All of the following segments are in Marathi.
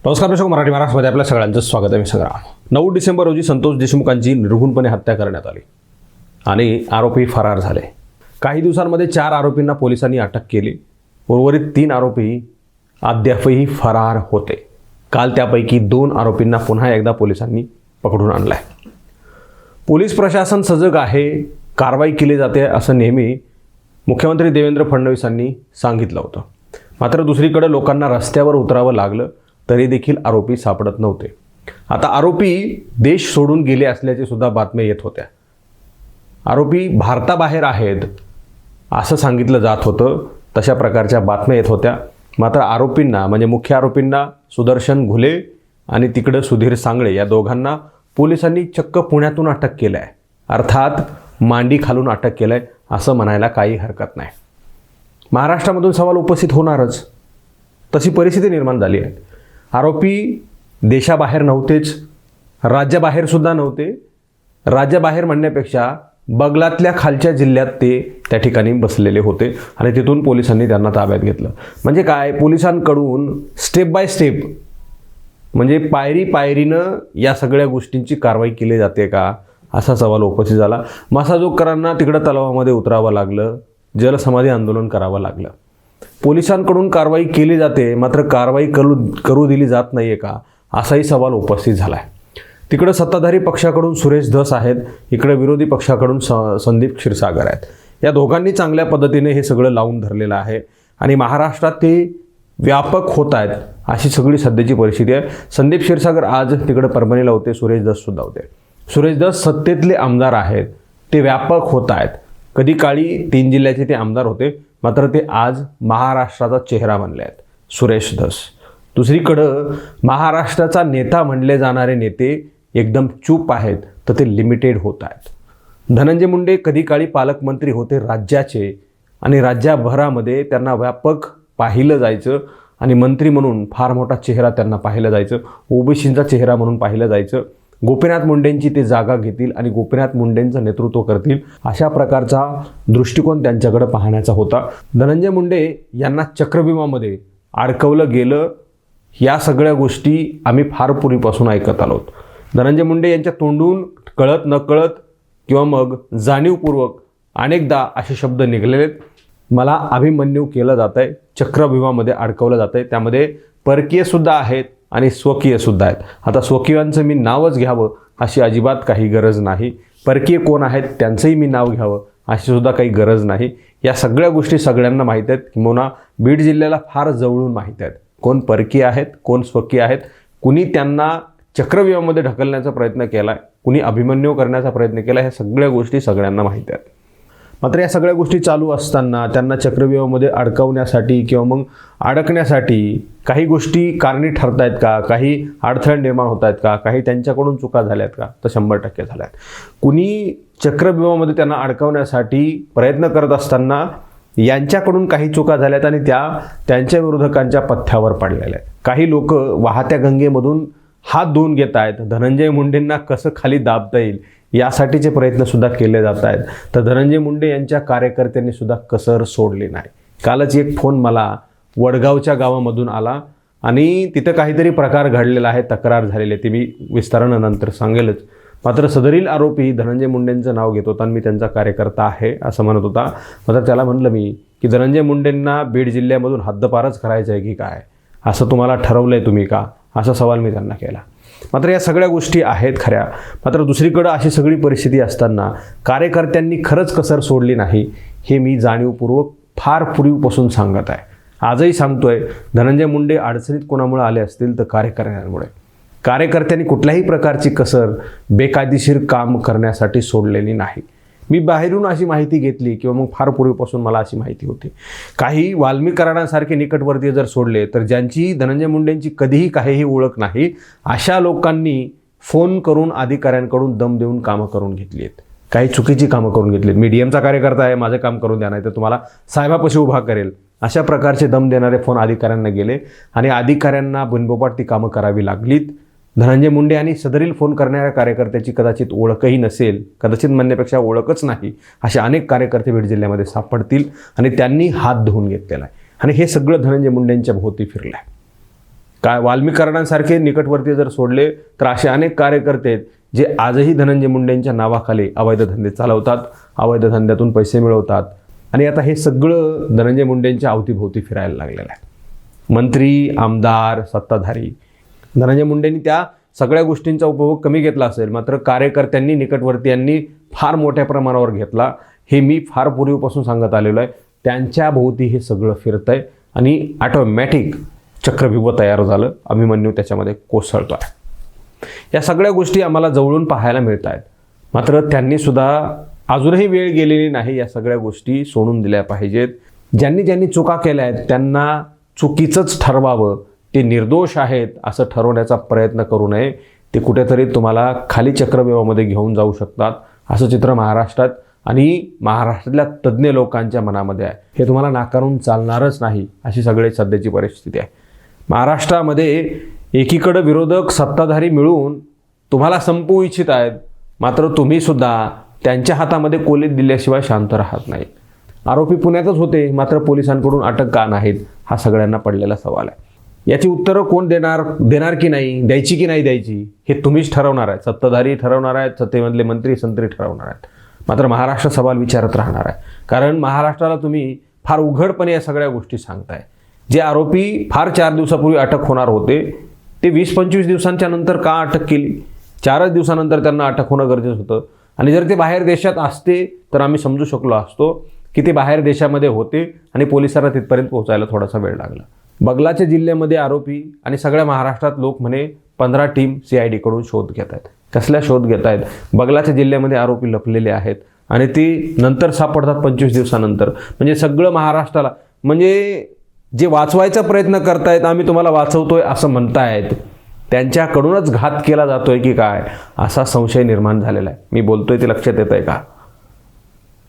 नमस्कार दर्शक, मराठी महाराष्ट्रामध्ये आपल्या सगळ्यांचं स्वागत आहे. मी संग्राम. 9 डिसेंबर रोजी संतोष देशमुखांची निर्घृणपणे हत्या करण्यात आली आणि आरोपी फरार झाले. काही दिवसांमध्ये 4 आरोपींना पोलिसांनी अटक केली. उर्वरित 3 आरोपी अद्यापही फरार होते. काल त्यापैकी 2 आरोपींना पुन्हा एकदा पोलिसांनी पकडून आणलं आहे. पोलीस प्रशासन सजग आहे, कारवाई केली जाते असं नेहमी मुख्यमंत्री देवेंद्र फडणवीसांनी सांगितलं होतं. मात्र दुसरीकडे लोकांना रस्त्यावर उतरावं लागलं तरी देखील आरोपी सापडत नव्हते. आता आरोपी देश सोडून गेले असल्याचे सुद्धा बातम्या येत होत्या. आरोपी भारताबाहेर आहेत असं सांगितलं जात होतं. तशा प्रकारच्या बातम्या येत होत्या. मात्र आरोपींना म्हणजे मुख्य आरोपींना सुदर्शन घुले आणि तिकडं सुधीर सांगळे या दोघांना पोलिसांनी चक्क पुण्यातून अटक केलं आहे. अर्थात मांडी खालून अटक केलं आहे असं म्हणायला काही हरकत नाही. महाराष्ट्रामधून सवाल उपस्थित होणारच, तशी परिस्थिती निर्माण झाली आहे. आरोपी देशाबाहेर नव्हतेच, राज्याबाहेरसुद्धा नव्हते. राज्याबाहेर म्हणण्यापेक्षा बगलातल्या खालच्या जिल्ह्यात ते त्या ठिकाणी बसलेले होते आणि तिथून पोलिसांनी त्यांना ताब्यात घेतलं. म्हणजे काय, पोलिसांकडून स्टेप बाय स्टेप म्हणजे पायरी पायरीनं या सगळ्या गोष्टींची कारवाई केली जाते का असा सवाल उपस्थित झाला. मसाजोगकरांना तिकडं तलावामध्ये उतरावं लागलं, जलसमाधी आंदोलन करावं लागलं. पोलिसांकडून कारवाई केली जाते मात्र कारवाई करू दिली जात नाही आहे का असाही सवाल उपस्थित झाला आहे. तिकडं सत्ताधारी पक्षाकडून सुरेश धस आहेत, इकडे विरोधी पक्षाकडून संदीप क्षीरसागर आहेत. या दोघांनी चांगल्या पद्धतीने हे सगळं लावून धरलेलं आहे आणि महाराष्ट्रात ते व्यापक होत आहेत अशी सगळी सध्याची परिस्थिती आहे. संदीप क्षीरसागर आज तिकडे परभणीला होते, सुरेश धससुद्धा होते. सुरेश धस सत्तेतले आमदार आहेत, ते व्यापक होत आहेत. कधी काळी 3 जिल्ह्याचे ते आमदार होते, मात्र ते आज महाराष्ट्राचा चेहरा बनले आहेत सुरेश धस. दुसरीकडं महाराष्ट्राचा नेता म्हणले जाणारे नेते एकदम चूप आहेत, तर ते लिमिटेड होत आहेत. धनंजय मुंडे कधी काळी पालकमंत्री होते राज्याचे आणि राज्यभरामध्ये त्यांना व्यापक पाहिलं जायचं आणि मंत्री म्हणून फार मोठा चेहरा त्यांना पाहिलं जायचं, ओबीसींचा चेहरा म्हणून पाहिलं जायचं. गोपीनाथ मुंडेंची ते जागा घेतील आणि गोपीनाथ मुंडेंचं नेतृत्व करतील अशा प्रकारचा दृष्टिकोन त्यांच्याकडे पाहण्याचा होता. धनंजय मुंडे यांना चक्रव्यूहामध्ये अडकवलं गेलं या सगळ्या गोष्टी आम्ही फार पूर्वीपासून ऐकत आलो. धनंजय मुंडे यांच्या तोंडून कळत नकळत किंवा मग जाणीवपूर्वक अनेकदा असे शब्द निघालेले आहेत. मला अभिमन्यू केलं जात आहे, चक्रव्यूहामध्ये अडकवलं जात आहे. त्यामध्ये परकीयसुद्धा आहेत आणि स्वकीयसुद्धा आहेत. आता स्वकीयांचं मी नावच घ्यावं अशी अजिबात काही गरज नाही. परकीय कोण आहेत त्यांचंही मी नाव घ्यावं अशी सुद्धा काही गरज नाही. या सगळ्या गोष्टी सगळ्यांना माहीत आहेत, किंवा बीड जिल्ह्याला फार जवळून माहीत आहेत. कोण परकीय आहेत, कोण स्वकीय आहेत. कुणी त्यांना चक्रव्यूहामध्ये ढकलण्याचा प्रयत्न केला आहे, कुणी अभिमन्यू करण्याचा प्रयत्न केला, ह्या सगळ्या गोष्टी सगळ्यांना माहीत आहेत. मात्र या सगळ्या गोष्टी चालू असताना त्यांना चक्रव्यूहामध्ये अडकवण्यासाठी किंवा मग अडकण्यासाठी काही गोष्टी कारणी ठरत आहेत का, काही अडथळे निर्माण होत आहेत का, काही त्यांच्याकडून चुका झाल्यात का, तर 100% झाल्यात. कुणी चक्रव्यूहामध्ये त्यांना अडकवण्यासाठी प्रयत्न करत असताना यांच्याकडून काही चुका झाल्यात आणि त्यांच्या विरोधकांच्या पथ्यावर पडलेल्या आहेत. काही लोक वाहत्या गंगेमधून हात धुवून घेत आहेत. धनंजय मुंडेंना कसं खाली दाबता येईल यासाठीचे प्रयत्नसुद्धा केले जात आहेत. तर धनंजय मुंडे यांच्या कार्यकर्त्यांनी सुद्धा कसर सोडली नाही. कालच एक फोन मला वडगावच्या गावामधून आला आणि तिथं काहीतरी प्रकार घडलेला आहे, तक्रार झालेली आहे, ती मी विस्तारानं नंतर सांगेलच. मात्र सदरील आरोपी धनंजय मुंडेंचं नाव घेत होता आणि मी त्यांचा कार्यकर्ता आहे असं म्हणत होता. मात्र त्याला म्हणलं मी की धनंजय मुंडेंना बीड जिल्ह्यामधून हद्दपारच करायचं आहे की काय, असं तुम्हाला ठरवलं आहे तुम्ही का, असा सवाल मी त्यांना केला. मात्र या सगळ्या गोष्टी आहेत खऱ्या. मात्र दुसरीकडं अशी सगळी परिस्थिती असताना कार्यकर्त्यांनी खरंच कसर सोडली नाही हे मी जाणीवपूर्वक फार पूर्वीपासून सांगत आहे. आजही सांगतोय, धनंजय मुंडे अडचणीत कोणामुळे आले असतील तर कार्यकर्त्यांमुळे. कार्यकर्त्यांनी कुठल्याही प्रकारची कसर बेकायदेशीर काम करण्यासाठी सोडलेली नाही. मी बाहेरून अशी माहिती घेतली किंवा मग फार पूर्वीपासून मला अशी माहिती होती. काही वाल्मिकराणासारखे निकटवर्तीय जर सोडले तर ज्यांची धनंजय मुंडेंची कधीही काहीही ओळख नाही अशा लोकांनी फोन करून अधिकाऱ्यांकडून दम देऊन कामं करून घेतली आहेत. काही चुकीची कामं करून घेतली आहेत. मी डीएमचा कार्यकर्ता आहे, माझं काम करून द्या नाही तर तुम्हाला साहेबापाशी उभा करेल, अशा प्रकारचे दम देणारे फोन अधिकाऱ्यांना गेले आणि अधिकाऱ्यांना बिनबोबाट ती कामं करावी लागलीत. धनंजय मुंडे आणि सदरील फोन करणाऱ्या कार्यकर्त्याची कदाचित ओळखही नसेल, कदाचित म्हणण्यापेक्षा ओळखच नाही, असे अनेक कार्यकर्ते बीड जिल्ह्यामध्ये सापडतील आणि त्यांनी हात धुवून घेतलेला आहे आणि हे सगळं धनंजय मुंडेंच्या भोवती फिरलं आहे. काय वाल्मीकरणांसारखे निकटवर्ती जर सोडले तर असे अनेक कार्यकर्ते आहेत जे आजही धनंजय मुंडेंच्या नावाखाली अवैध धंदे चालवतात, अवैध धंद्यातून पैसे मिळवतात आणि आता हे सगळं धनंजय मुंडेंच्या अवतीभोवती फिरायला लागलेलं आहे. मंत्री, आमदार, सत्ताधारी. धनंजय मुंडेंनी त्या सगळ्या गोष्टींचा उपभोग कमी घेतला असेल, मात्र कार्यकर्त्यांनी, निकटवर्तीयांनी फार मोठ्या प्रमाणावर घेतला. हे मी फार पूर्वीपासून सांगत आलेलो आहे. त्यांच्या भोवती हे सगळं फिरतंय आणि ऑटोमॅटिक चक्रव्यूह तयार झालं. अभिमन्यू त्याच्यामध्ये कोसळतो आहे. या सगळ्या गोष्टी आम्हाला जवळून पाहायला मिळत आहेत. मात्र त्यांनी सुद्धा अजूनही वेळ गेलेली नाही, या सगळ्या गोष्टी सोडून दिल्या पाहिजेत. ज्यांनी चुका केल्या आहेत त्यांना चुकीचंच ठरवावं, ते निर्दोष आहेत असं ठरवण्याचा प्रयत्न करू नये. ते कुठेतरी तुम्हाला खाली चक्रव्यूहामध्ये घेऊन जाऊ शकतात, असं चित्र महाराष्ट्रात आणि महाराष्ट्रातल्या तज्ज्ञ लोकांच्या मनामध्ये आहे. हे तुम्हाला नाकारून चालणारच नाही, अशी सगळी सध्याची परिस्थिती आहे. महाराष्ट्रामध्ये एकीकडे विरोधक, सत्ताधारी मिळून तुम्हाला संपवू इच्छित आहेत, मात्र तुम्ही सुद्धा त्यांच्या हातामध्ये कोलीत दिल्याशिवाय शांत राहत नाही. आरोपी पुण्यातच होते, मात्र पोलिसांकडून अटक का नाहीत, हा सगळ्यांना पडलेला सवाल आहे. याची उत्तरं कोण देणार की नाही, द्यायची की नाही द्यायची, हे तुम्हीच ठरवणार आहे. सत्ताधारी ठरवणार आहेत, सत्तेमधले मंत्री, संत्री ठरवणार आहेत. मात्र महाराष्ट्र सवाल विचारत राहणार आहे, कारण महाराष्ट्राला तुम्ही फार उघडपणे या सगळ्या गोष्टी सांगताय. जे आरोपी फार 4 दिवसापूर्वी अटक होणार होते ते 20-25 दिवसांच्या नंतर का अटक केली? 4च दिवसानंतर त्यांना अटक होणं गरजेचं होतं. आणि जर ते बाहेर देशात असते तर आम्ही समजू शकलो असतो की ते बाहेर देशामध्ये होते आणि पोलिसांना तिथपर्यंत पोहोचायला थोडासा वेळ लागला. बगलाच्या जिल्ह्यामध्ये आरोपी आणि सगळ्या महाराष्ट्रात लोक म्हणे 15 टीम CID कडून शोध घेत आहेत. कसल्या शोध घेत आहेत? बगलाच्या जिल्ह्यामध्ये आरोपी लपलेले आहेत आणि ते नंतर सापडतात 25 दिवसानंतर. म्हणजे सगळं महाराष्ट्राला, म्हणजे जे वाचवायचा प्रयत्न करतायत, आम्ही तुम्हाला वाचवतोय असं म्हणतायत, त्यांच्याकडूनच घात केला जातोय की काय, असा संशय निर्माण झालेला आहे. मी बोलतोय ते लक्षात येत आहे का?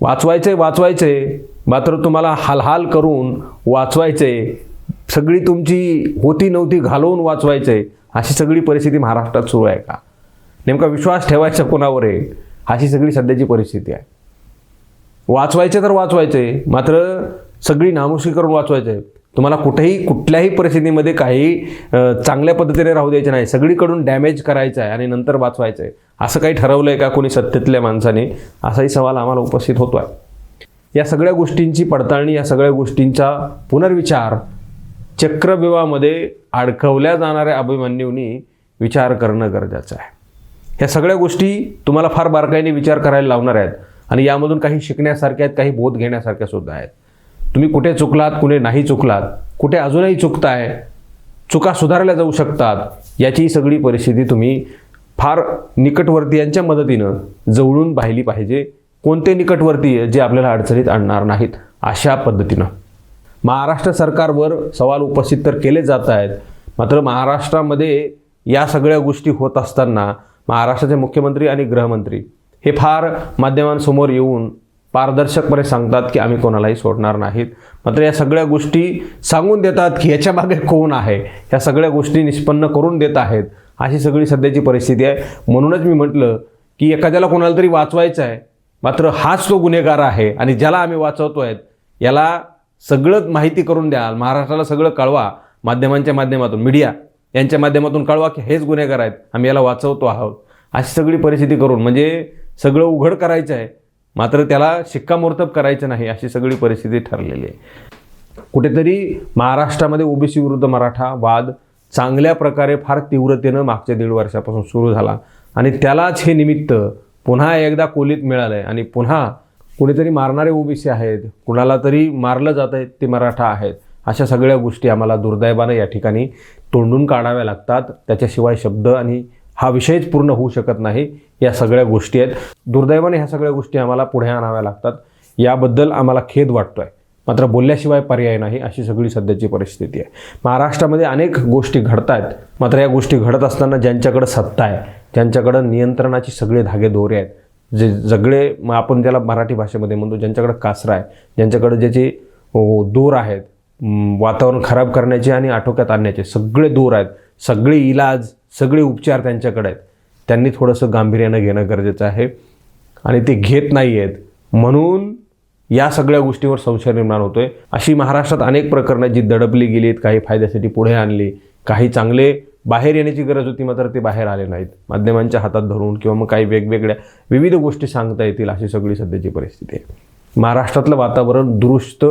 वाचवायचे, मात्र तुम्हाला हालहाल करून वाचवायचे, सगळी तुमची होती नव्हती घालवून वाचवायचे, अशी सगळी परिस्थिती महाराष्ट्रात सुरू आहे का? नेमका विश्वास ठेवायचा कोणावर आहे, अशी सगळी सध्याची परिस्थिती आहे. वाचवायचे तर वाचवायचे, मात्र सगळी नामुष्की करून वाचवायचे. तुम्हाला कुठल्याही परिस्थितीमध्ये काही चांगल्या पद्धतीने राहू द्यायचे नाही, सगळीकडून डॅमेज करायचं आहे आणि नंतर वाचवायचं आहे. असं काही ठरवलं आहे का कोणी सत्तेतल्या माणसाने? असाही सवाल आम्हाला उपस्थित होतो आहे. या सगळ्या गोष्टींची पडताळणी, या सगळ्या गोष्टींचा पुनर्विचार चक्रव्यूहामध्ये अडकवल्या जाणाऱ्या अभिमन्यूंनी विचार करणं गरजेचं आहे. ह्या सगळ्या गोष्टी तुम्हाला फार बारकाईने विचार करायला लावणार आहेत आणि यामधून काही शिकण्यासारख्या आहेत, काही बोध घेण्यासारख्या सुद्धा आहेत. तुम्ही कुठे चुकलात, कुठे नाही चुकलात, कुठे अजूनही चुकताय, चुका सुधारल्या जाऊ शकतात, याची सगळी परिस्थिती तुम्ही फार निकटवर्तीयांच्या मदतीनं जवळून पाहिली पाहिजे. कोणते निकटवर्तीय जे आपल्याला अडचणीत आणणार नाहीत, अशा पद्धतीनं. महाराष्ट्र सरकारवर सवाल उपस्थित तर केले जात आहेत, मात्र महाराष्ट्रामध्ये या सगळ्या गोष्टी होत असताना महाराष्ट्राचे मुख्यमंत्री आणि गृहमंत्री हे फार माध्यमांसमोर येऊन पारदर्शकपणे सांगतात की आम्ही कोणालाही सोडणार नाहीत. मात्र या सगळ्या गोष्टी सांगून देतात की याच्या मागे कोण आहे, या सगळ्या गोष्टी निष्पन्न करून देत आहेत. अशी सगळी सध्याची परिस्थिती आहे. म्हणूनच मी म्हटलं की एखाद्याला कोणाला तरी वाचवायचं आहे, मात्र हाच तो गुन्हेगार आहे आणि ज्याला आम्ही वाचवतोय याला सगळं माहिती करून द्याल, महाराष्ट्राला सगळं कळवा, माध्यमांच्या माध्यमातून, मीडिया यांच्या माध्यमातून कळवा की हेच गुन्हेगार आहेत, आम्ही याला वाचवतो आहोत. अशी सगळी परिस्थिती करून म्हणजे सगळं उघड करायचं आहे, मात्र त्याला शिक्कामोर्तब करायचं नाही, अशी सगळी परिस्थिती ठरलेली आहे. कुठेतरी महाराष्ट्रामध्ये ओबीसी विरुद्ध मराठा वाद चांगल्या प्रकारे फार तीव्रतेनं मागच्या 1.5 वर्षापासून सुरू झाला आणि त्यालाच हे निमित्त पुन्हा एकदा कोलीत मिळालं आहे आणि पुन्हा कुणीतरी मारणारे ओबीसी आहेत, कुणाला तरी मारलं जात आहे ते मराठा आहेत. अशा सगळ्या गोष्टी आम्हाला दुर्दैवानं या ठिकाणी तोंडून काढाव्या लागतात. त्याच्याशिवाय शब्द आणि हा विषयच पूर्ण होऊ शकत नाही. या सगळ्या गोष्टी आहेत, दुर्दैवाने ह्या सगळ्या गोष्टी आम्हाला पुढे आणाव्या लागतात. याबद्दल आम्हाला खेद वाटतोय, मात्र बोलल्याशिवाय पर्याय नाही, अशी सगळी सध्याची परिस्थिती आहे. महाराष्ट्रामध्ये अनेक गोष्टी घडत आहेत, मात्र या गोष्टी घडत असताना ज्यांच्याकडे सत्ता आहे, ज्यांच्याकडं नियंत्रणाची सगळे धागेदोरे आहेत, जे सगळे आपण ज्याला मराठी भाषेमध्ये म्हणतो, ज्यांच्याकडे कासरा आहे, ज्यांच्याकडे ज्याचे दोर आहेत, वातावरण खराब करण्याचे आणि आटोक्यात आणण्याचे सगळे दोर आहेत, सगळे इलाज, सगळे उपचार त्यांच्याकडे आहेत. त्यांनी थोडंसं गांभीर्यानं घेणं गरजेचं आहे आणि ते घेत नाही आहेत, म्हणून या सगळ्या गोष्टीवर संशय निर्माण होतोय. अशी महाराष्ट्रात अनेक प्रकरणं जी दडपली गेली आहेत, काही फायद्यासाठी पुढे आणली, काही चांगले बाहेर येण्याची गरज होती, मात्र ते बाहेर आले नाहीत. माध्यमांच्या हातात धरून किंवा मग काही वेगवेगळ्या विविध गोष्टी सांगता येतील अशी सगळी सध्याची परिस्थिती आहे. महाराष्ट्रातलं वातावरण दुरुस्त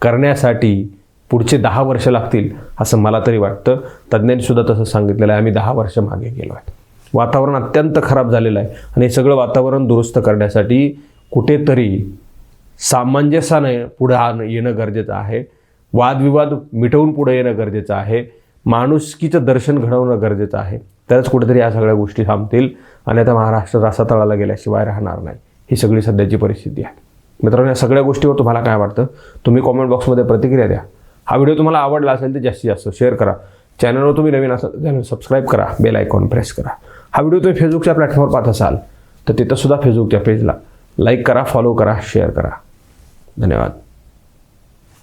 करण्यासाठी पुढचे 10 वर्ष लागतील असं मला तरी वाटतं. तज्ज्ञांनी सुद्धा तसं सांगितलेलं आहे. आम्ही 10 वर्ष मागे गेलो आहे. वातावरण अत्यंत खराब झालेलं आहे आणि हे सगळं वातावरण दुरुस्त करण्यासाठी कुठेतरी सामंजस्याने पुढे येणं गरजेचं आहे. वादविवाद मिटवून पुढे येणं गरजेचं आहे. माणुसकीचं दर्शन घडवणं गरजेचं आहे. तरच कुठेतरी या सगळ्या गोष्टी थांबतील आणि आता महाराष्ट्र रसातळाला गेल्याशिवाय राहणार नाही. ही सगळी सध्याची परिस्थिती आहे. मित्रांनो, या सगळ्या गोष्टीवर तुम्हाला काय वाटतं तुम्ही कॉमेंट बॉक्समध्ये प्रतिक्रिया द्या. हा व्हिडिओ तुम्हाला आवडला असेल तर जास्तीत जास्त शेअर करा. चॅनलवर तुम्ही नवीन असाल चॅनल सबस्क्राईब करा, बेल आयकॉन प्रेस करा. हा व्हिडिओ तुम्ही फेसबुकच्या प्लॅटफॉर्मवर पाहत असाल तर तिथंसुद्धा फेसबुकच्या पेजला लाईक करा, फॉलो करा, शेअर करा. धन्यवाद.